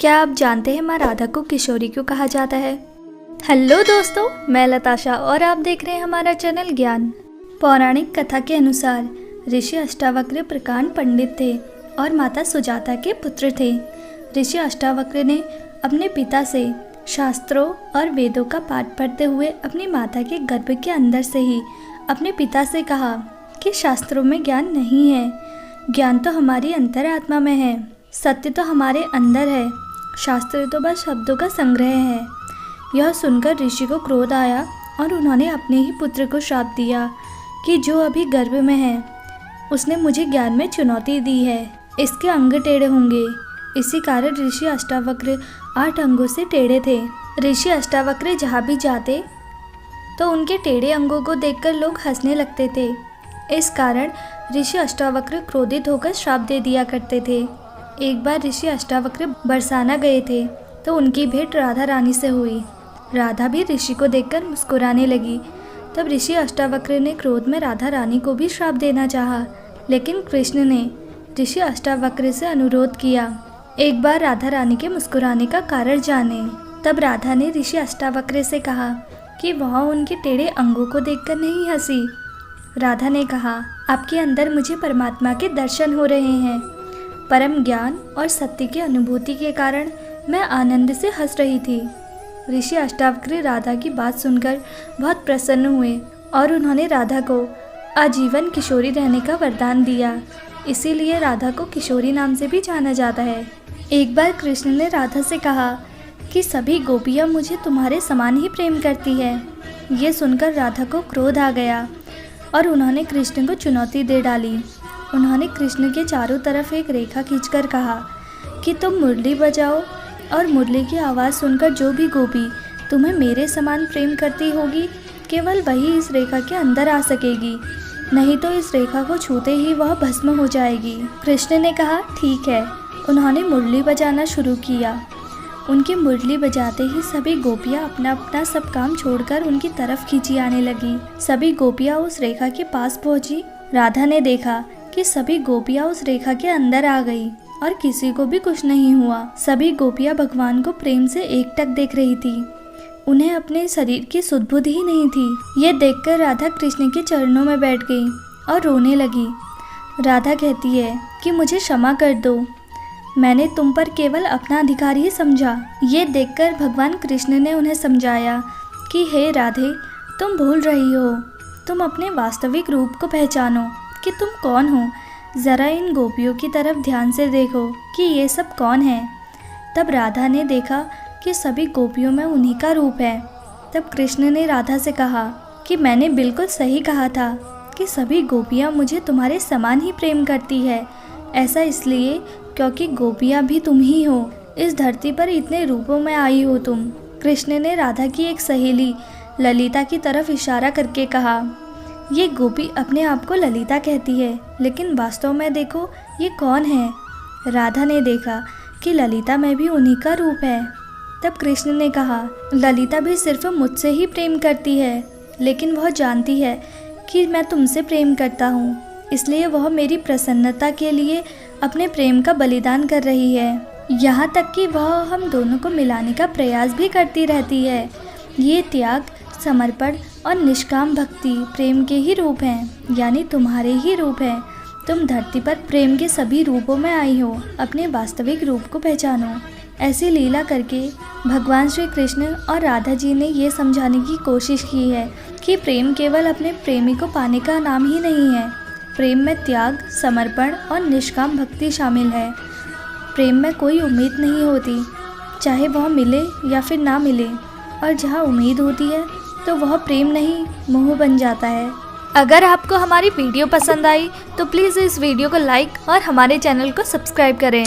क्या आप जानते हैं माँ राधा को किशोरी क्यों कहा जाता है? हेलो दोस्तों, मैं लताशा और आप देख रहे हैं हमारा चैनल ज्ञान। पौराणिक कथा के अनुसार ऋषि अष्टावक्र प्रकांड पंडित थे और माता सुजाता के पुत्र थे। ऋषि अष्टावक्र ने अपने पिता से शास्त्रों और वेदों का पाठ पढ़ते हुए अपनी माता के गर्भ के अंदर से ही अपने पिता से कहा कि शास्त्रों में ज्ञान नहीं है, ज्ञान तो हमारी अंतरात्मा में है, सत्य तो हमारे अंदर है, शास्त्र तो बस शब्दों का संग्रह है। यह सुनकर ऋषि को क्रोध आया और उन्होंने अपने ही पुत्र को श्राप दिया कि जो अभी गर्भ में है उसने मुझे ज्ञान में चुनौती दी है, इसके अंग टेढ़े होंगे। इसी कारण ऋषि अष्टावक्र 8 अंगों से टेढ़े थे। ऋषि अष्टावक्र जहाँ भी जाते तो उनके टेढ़े अंगों को देखकर लोग हंसने लगते थे। इस कारण ऋषि अष्टावक्र क्रोधित होकर श्राप दे दिया करते थे। एक बार ऋषि अष्टावक्र बरसाना गए थे तो उनकी भेंट राधा रानी से हुई। राधा भी ऋषि को देखकर मुस्कुराने लगी। तब ऋषि अष्टावक्र ने क्रोध में राधा रानी को भी श्राप देना चाहा, लेकिन कृष्ण ने ऋषि अष्टावक्र से अनुरोध किया, एक बार राधा रानी के मुस्कुराने का कारण जाने। तब राधा ने ऋषि अष्टावक्र से कहा कि वह उनके टेढ़े अंगों को देखकर नहीं हंसी। राधा ने कहा, आपके अंदर मुझे परमात्मा के दर्शन हो रहे हैं। परम ज्ञान और सत्य की अनुभूति के कारण मैं आनंद से हंस रही थी। ऋषि अष्टावक्र राधा की बात सुनकर बहुत प्रसन्न हुए और उन्होंने राधा को आजीवन किशोरी रहने का वरदान दिया। इसीलिए राधा को किशोरी नाम से भी जाना जाता है। एक बार कृष्ण ने राधा से कहा कि सभी गोपियाँ मुझे तुम्हारे समान ही प्रेम करती है। ये सुनकर राधा को क्रोध आ गया और उन्होंने कृष्ण को चुनौती दे डाली। उन्होंने कृष्ण के चारों तरफ एक रेखा खींचकर कहा कि तुम मुरली बजाओ और मुरली की आवाज़ सुनकर जो भी गोपी तुम्हें मेरे समान प्रेम करती होगी केवल वही इस रेखा के अंदर आ सकेगी, नहीं तो इस रेखा को छूते ही वह भस्म हो जाएगी। कृष्ण ने कहा ठीक है। उन्होंने मुरली बजाना शुरू किया। उनकी मुरली बजाते ही सभी गोपियाँ अपना अपना सब काम छोड़कर उनकी तरफ खींची आने लगी। सभी गोपियाँ उस रेखा के पास पहुँची। राधा ने देखा कि सभी गोपियाँ उस रेखा के अंदर आ गई और किसी को भी कुछ नहीं हुआ। सभी गोपियाँ भगवान को प्रेम से एकटक देख रही थी। उन्हें अपने शरीर की सुध-बुध ही नहीं थी। ये देखकर राधा कृष्ण के चरणों में बैठ गई और रोने लगी। राधा कहती है कि मुझे क्षमा कर दो, मैंने तुम पर केवल अपना अधिकार ही समझा। ये देखकर भगवान कृष्ण ने उन्हें समझाया कि हे राधे, तुम भूल रही हो, तुम अपने वास्तविक रूप को पहचानो कि तुम कौन हो। ज़रा इन गोपियों की तरफ ध्यान से देखो कि ये सब कौन है। तब राधा ने देखा कि सभी गोपियों में उन्हीं का रूप है। तब कृष्ण ने राधा से कहा कि मैंने बिल्कुल सही कहा था कि सभी गोपियाँ मुझे तुम्हारे समान ही प्रेम करती है। ऐसा इसलिए क्योंकि गोपियाँ भी तुम ही हो। इस धरती पर इतने रूपों में आई हो तुम। कृष्ण ने राधा की एक सहेली ललिता की तरफ इशारा करके कहा, ये गोपी अपने आप को ललिता कहती है, लेकिन वास्तव में देखो ये कौन है। राधा ने देखा कि ललिता में भी उन्हीं का रूप है। तब कृष्ण ने कहा, ललिता भी सिर्फ मुझसे ही प्रेम करती है, लेकिन वह जानती है कि मैं तुमसे प्रेम करता हूँ, इसलिए वह मेरी प्रसन्नता के लिए अपने प्रेम का बलिदान कर रही है। यहाँ तक कि वह हम दोनों को मिलाने का प्रयास भी करती रहती है। ये त्याग, समर्पण और निष्काम भक्ति प्रेम के ही रूप हैं, यानी तुम्हारे ही रूप हैं। तुम धरती पर प्रेम के सभी रूपों में आई हो, अपने वास्तविक रूप को पहचानो। ऐसी लीला करके भगवान श्री कृष्ण और राधा जी ने ये समझाने की कोशिश की है कि प्रेम केवल अपने प्रेमी को पाने का नाम ही नहीं है। प्रेम में त्याग, समर्पण और निष्काम भक्ति शामिल है। प्रेम में कोई उम्मीद नहीं होती, चाहे वह मिले या फिर ना मिले, और जहाँ उम्मीद होती है तो वह प्रेम नहीं, मोह बन जाता है। अगर आपको हमारी वीडियो पसंद आई तो प्लीज़ इस वीडियो को लाइक और हमारे चैनल को सब्सक्राइब करें।